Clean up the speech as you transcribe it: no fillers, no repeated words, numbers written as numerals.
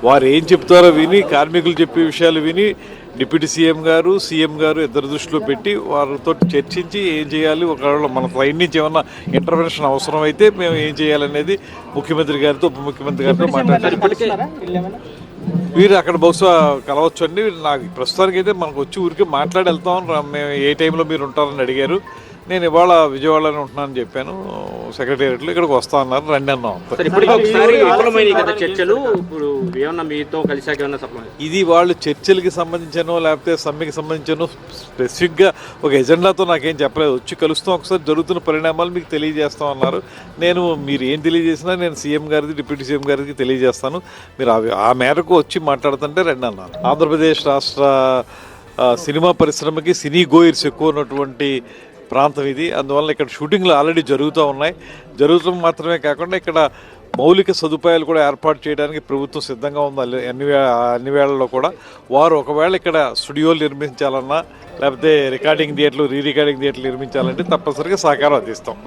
వారు ఏం చెప్తారో విని, కార్మికులు చెప్పే విషయాలు విని డిప్యూటీ సీఎం గారు, సీఎం గారు ఇద్దరు దృష్టిలో పెట్టి వారితో చర్చించి ఏం చేయాలి, ఒకవేళ మన సైడ్ నుంచి ఏమన్నా ఇంటర్వెన్షన్ అవసరం అయితే మేము ఏం చేయాలనేది ముఖ్యమంత్రి గారితో, ఉప ముఖ్యమంత్రి గారితో మాట్లాడారు. వీరు అక్కడ బహుశా కలవచ్చు అండి. నాకు ప్రస్తుతానికి అయితే మనకు వచ్చి ఊరికి మాట్లాడి వెళ్తాం, మేము ఏ టైంలో మీరు ఉంటారని అడిగారు. నేను ఇవాళ విజయవాడలోనే ఉంటున్నానని చెప్పాను. సెక్రటేరియట్లో ఇక్కడికి వస్తా అన్నారు, రండి అన్నాం. ఇది వాళ్ళు చర్చలకి సంబంధించానో లేకపోతే సమ్మెకి సంబంధించానో స్పెసిఫిక్గా ఒక ఎజెండాతో నాకేం చెప్పలేదు. వచ్చి కలుస్తాం, ఒకసారి జరుగుతున్న పరిణామాలు మీకు తెలియజేస్తాం అన్నారు. మీరు ఏం తెలియజేసినా నేను సీఎం గారికి, డిప్యూటీ సీఎం గారికి తెలియజేస్తాను. మీరు ఆ మేరకు వచ్చి మాట్లాడుతుంటే రండి అన్నారు. ఆంధ్రప్రదేశ్ రాష్ట్ర సినిమా పరిశ్రమకి సినీ గోయర్స్ ఎక్కువ ఉన్నటువంటి ప్రాంతం ఇది. అందువల్ల ఇక్కడ షూటింగ్లు ఆల్రెడీ జరుగుతూ ఉన్నాయి. జరుగుతూ మాత్రమే కాకుండా ఇక్కడ మౌలిక సదుపాయాలు కూడా ఏర్పాటు చేయడానికి ప్రభుత్వం సిద్ధంగా ఉంది. అన్ని వేళల్లో కూడా వారు ఒకవేళ ఇక్కడ స్టూడియోలు నిర్మించాలన్నా లేకపోతే రికార్డింగ్ థియేటర్లు, రికార్డింగ్ థియేటర్లు నిర్మించాలంటే తప్పనిసరిగా సహకారం అందిస్తాం.